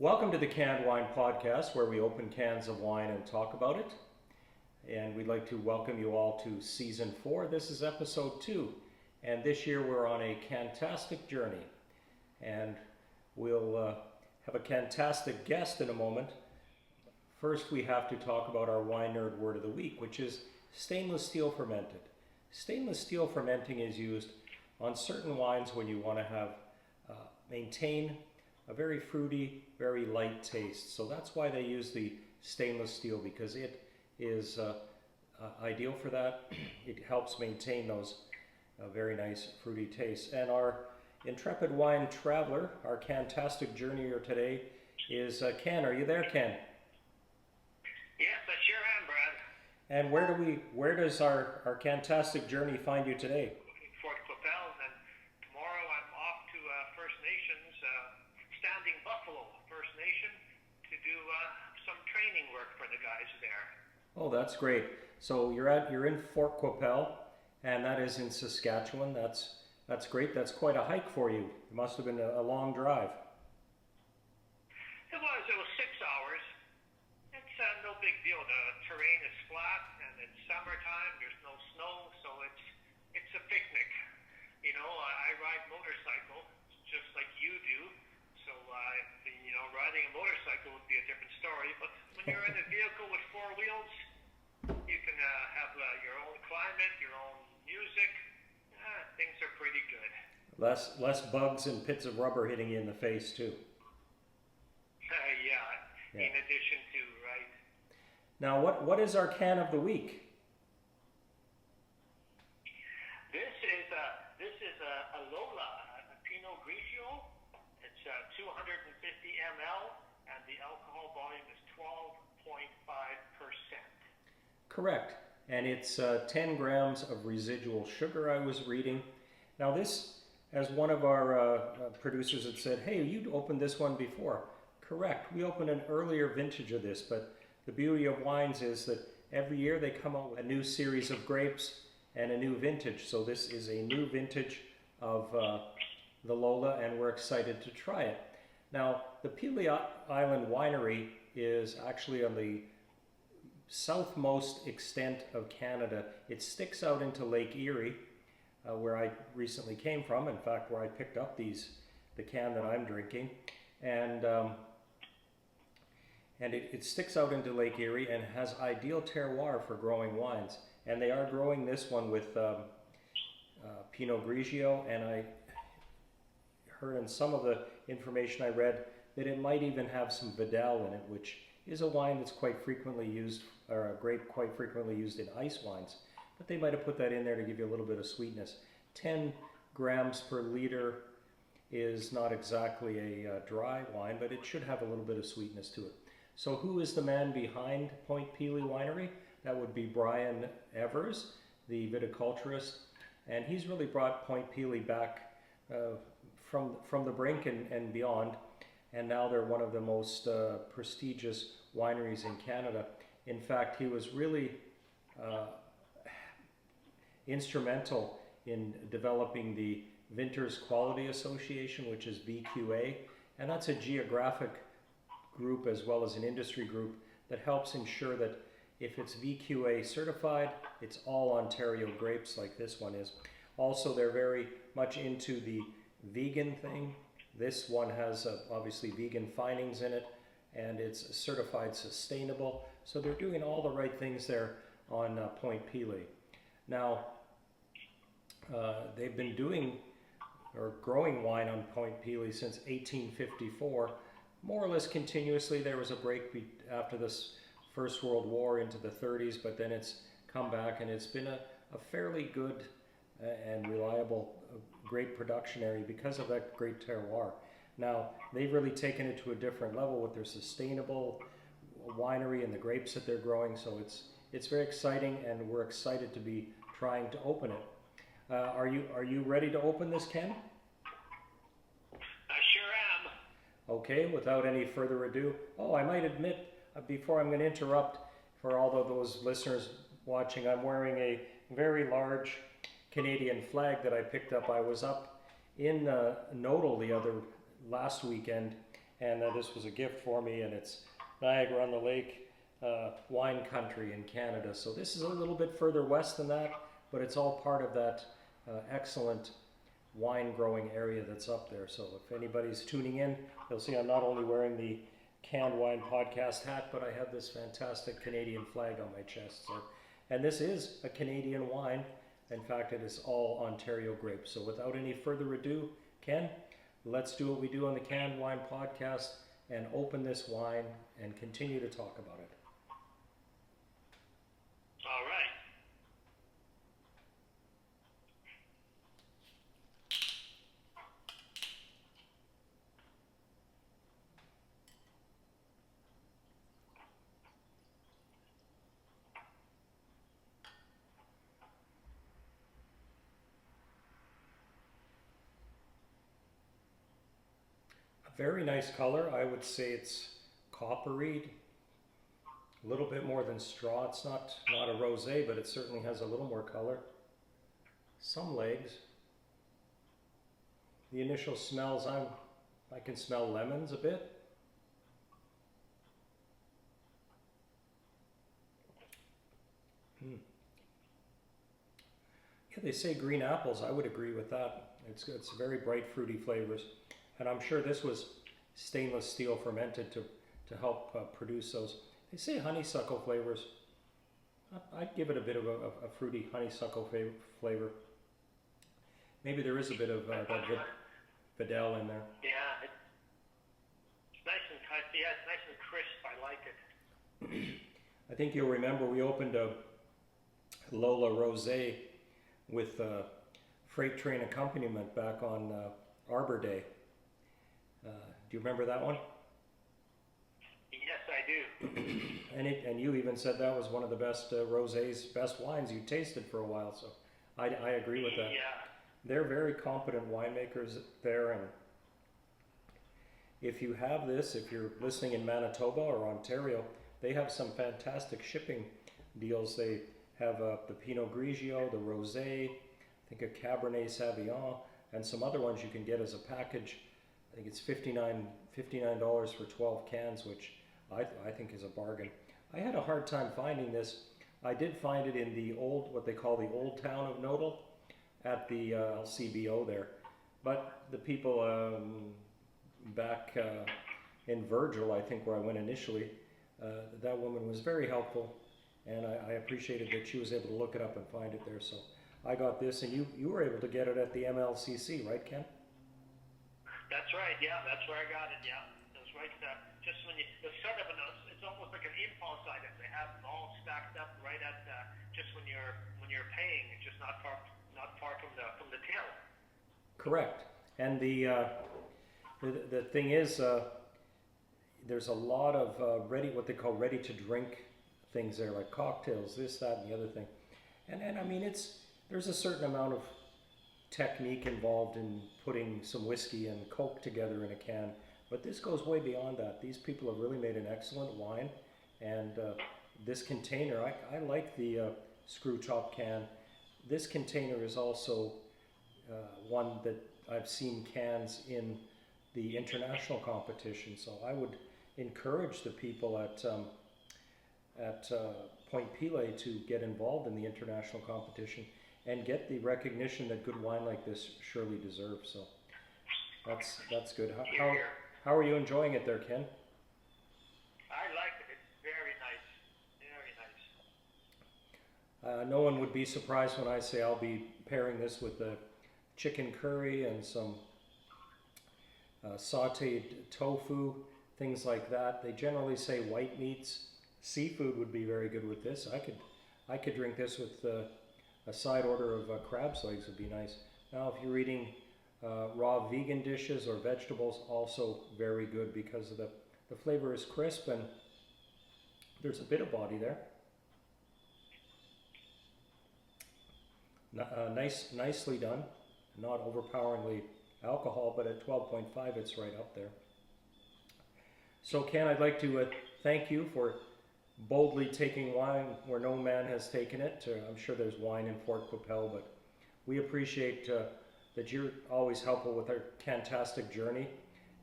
Welcome to the Canned Wine Podcast, where we open cans of wine and talk about it. And we'd like to welcome you all to Season 4. This is Episode 2. And this year we're on a fantastic journey. And we'll have a fantastic guest in a moment. First, we have to talk about our Wine Nerd Word of the Week, which is stainless steel fermented. Stainless steel fermenting is used on certain wines when you want to have maintain a very fruity, very light taste. So that's why they use the stainless steel, because it is ideal for that. It helps maintain those very nice fruity tastes. And our intrepid wine traveler, our fantastic journeyer today is Ken. Are you there, Ken? Yes, I sure am, Brad. And where does our fantastic journey find you today? Fort Clapel, and tomorrow I'm off to First Nations, Standing Buffalo First Nation, to do some training work for the guys there. Oh, that's great. So you're in Fort Clapel, and that is in Saskatchewan. That's great. That's quite a hike for you. It must have been a long drive. It was 6 hours. It's no big deal. The terrain is flat, and it's summertime. There's no snow, so it's a picnic. You know, I ride motorcycle just like you do. So, riding a motorcycle would be a different story. But when you're in a vehicle with four wheels, you can have your own climate, your own music. Things are pretty good. Less bugs and bits of rubber hitting you in the face too. Yeah, in addition to, right? Now, what is our can of the week? This is a Lola Pinot Grigio. It's 250 ml, and the alcohol volume is 12.5%. Correct. And it's 10 grams of residual sugar, I was reading. Now this, as one of our producers had said, hey, you'd opened this one before. Correct. We opened an earlier vintage of this, but the beauty of wines is that every year they come out with a new series of grapes and a new vintage. So this is a new vintage of the Lola, and we're excited to try it. Now, the Pelee Island Winery is actually on the southmost extent of Canada. It sticks out into Lake Erie, where I recently came from. In fact, where I picked up the can that I'm drinking, and it sticks out into Lake Erie and has ideal terroir for growing wines. And they are growing this one with Pinot Grigio, and I heard in some of the information I read that it might even have some Vidal in it, which is a wine that's quite frequently used, or a grape quite frequently used in ice wines. But they might have put that in there to give you a little bit of sweetness. 10 grams per liter is not exactly a dry wine, but it should have a little bit of sweetness to it. So who is the man behind Point Pelee Winery? That would be Brian Evers, the viticulturist. And he's really brought Point Pelee back from the brink and beyond. And now they're one of the most prestigious wineries in Canada. In fact, he was really instrumental in developing the Vintners Quality Association, which is VQA, and that's a geographic group as well as an industry group that helps ensure that if it's VQA certified, it's all Ontario grapes like this one is. Also, they're very much into the vegan thing. This one has obviously vegan findings in it, and it's certified sustainable. So they're doing all the right things there on Point Pelee. Now, they've been doing or growing wine on Point Pelee since 1854, more or less continuously. There was a break after this First World War into the 30s, but then it's come back, and it's been a fairly good and reliable grape production area because of that great terroir. Now, they've really taken it to a different level with their sustainable winery and the grapes that they're growing, so it's very exciting, and we're excited to be trying to open it. Are you ready to open this, Ken? I sure am. Okay, without any further ado. Oh, I might admit, before I'm going to interrupt, for all of those listeners watching, I'm wearing a very large Canadian flag that I picked up. I was up in Nodal last weekend, and this was a gift for me, and it's Niagara-on-the-Lake wine country in Canada. So this is a little bit further west than that, but it's all part of that excellent wine growing area that's up there. So if anybody's tuning in, you'll see I'm not only wearing the Canned Wine Podcast hat, but I have this fantastic Canadian flag on my chest. So, and this is a Canadian wine. In fact, it is all Ontario grapes. So without any further ado, Ken, let's do what we do on the Canned Wine Podcast and open this wine and continue to talk about it. All right. Very nice color. I would say it's coppery, a little bit more than straw. It's not a rosé, but it certainly has a little more color. Some legs. The initial smells, I can smell lemons a bit. Yeah, they say green apples. I would agree with that. It's very bright fruity flavors. And I'm sure this was stainless steel fermented to help produce those. They say honeysuckle flavors. I'd give it a bit of a fruity honeysuckle flavor. Maybe there is a bit of that Vidal in there. Yeah, it's nice and yeah, it's nice and crisp. I like it. I think you'll remember we opened a Lola Rosé with freight train accompaniment back on Arbor Day. Do you remember that one? Yes, I do. And you even said that was one of the best rosés, best wines you tasted for a while. So I agree with that. Yeah. They're very competent winemakers there, and if you have this, if you're listening in Manitoba or Ontario, they have some fantastic shipping deals. They have the Pinot Grigio, the Rosé, I think a Cabernet Sauvignon, and some other ones you can get as a package. I think it's $59 for 12 cans, which I think is a bargain. I had a hard time finding this. I did find it in the what they call the old town of Nodal, at the LCBO there. But the people back in Virgil, I think where I went initially, that woman was very helpful, and I appreciated that she was able to look it up and find it there. So I got this, and you were able to get it at the MLCC, right, Ken? That's right. Yeah, that's where I got it. Yeah, that's right. Just when it's sort of it's almost like an impulse item. They have them all stacked up right at just when you're paying. It's just not far from the till. Correct. And the thing is, there's a lot of what they call ready to drink things there, like cocktails, this, that, and the other thing. And I mean, there's a certain amount of technique involved in putting some whiskey and Coke together in a can, but this goes way beyond that. These people have really made an excellent wine, and this container, I like the screw top can. This container is also one that I've seen cans in the international competition, so I would encourage the people at Point Pillet to get involved in the international competition and get the recognition that good wine like this surely deserves. So that's good. How are you enjoying it there, Ken? I like it. It's very nice. Very nice. No one would be surprised when I say I'll be pairing this with the chicken curry and some sauteed tofu, things like that. They generally say white meats. Seafood would be very good with this. I could drink this with a side order of crab's legs would be nice. Now, if you're eating raw vegan dishes or vegetables, also very good because of the flavor is crisp and there's a bit of body there. Nicely done, not overpoweringly alcohol, but at 12.5 it's right up there. So Ken, I'd like to thank you for boldly taking wine where no man has taken it. I'm sure there's wine in Fort Qu'Appelle, but we appreciate that you're always helpful with our fantastic journey.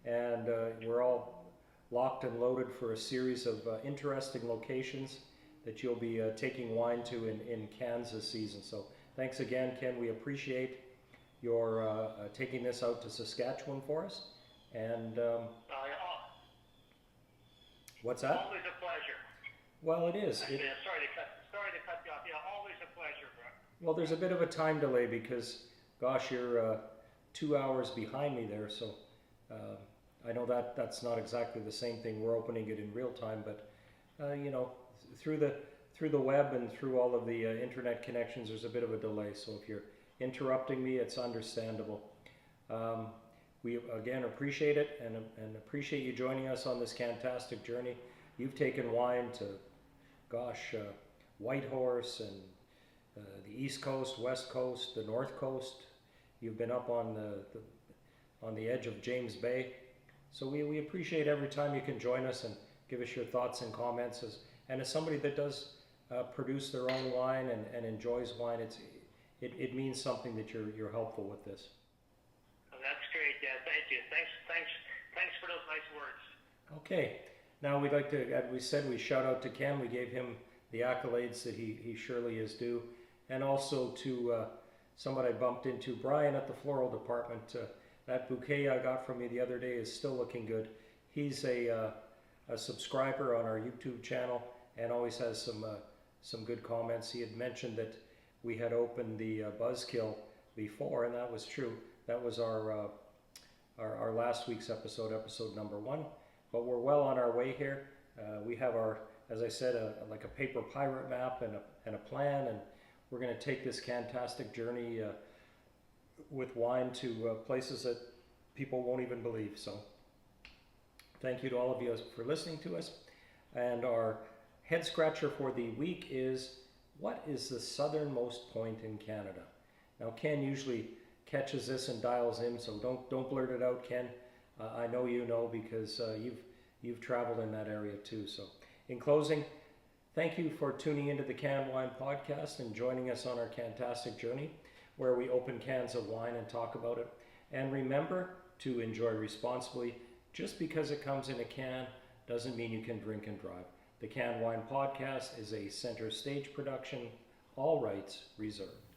and we're all locked and loaded for a series of interesting locations that you'll be taking wine to in Kansas season. So thanks again, Ken. We appreciate your taking this out to Saskatchewan for us. And what's that? Always a pleasure. Well, it is. Sorry to cut you off. Yeah, always a pleasure, bro. Well, there's a bit of a time delay because, gosh, you're 2 hours behind me there. So I know that's not exactly the same thing. We're opening it in real time, but you know, through the web and through all of the internet connections, there's a bit of a delay. So if you're interrupting me, it's understandable. We again appreciate it and appreciate you joining us on this fantastic journey. You've taken wine to, gosh, Whitehorse and the East Coast, West Coast, the North Coast. You've been up on the edge of James Bay. So we appreciate every time you can join us and give us your thoughts and comments. And as somebody that does produce their own wine and enjoys wine, it means something that you're helpful with this. Well, that's great. Yeah, thank you. Thanks for those nice words. Okay. Now we'd like to, as we said, we shout out to Ken. We gave him the accolades that he surely is due. And also to somebody I bumped into, Brian at the floral department. That bouquet I got from you the other day is still looking good. He's a subscriber on our YouTube channel and always has some good comments. He had mentioned that we had opened the Buzzkill before, and that was true. That was our last week's episode number 1. But we're well on our way here. We have our, as I said, like a paper pirate map and a plan, and we're going to take this fantastic journey with wine to places that people won't even believe. So thank you to all of you for listening to us. And our head scratcher for the week is, what is the southernmost point in Canada? Now Ken usually catches this and dials in, so don't blurt it out, Ken. I know you know because you've traveled in that area too. So in closing, thank you for tuning into the Canned Wine Podcast and joining us on our fantastic journey where we open cans of wine and talk about it. And remember to enjoy responsibly. Just because it comes in a can doesn't mean you can drink and drive. The Canned Wine Podcast is a center stage production, all rights reserved.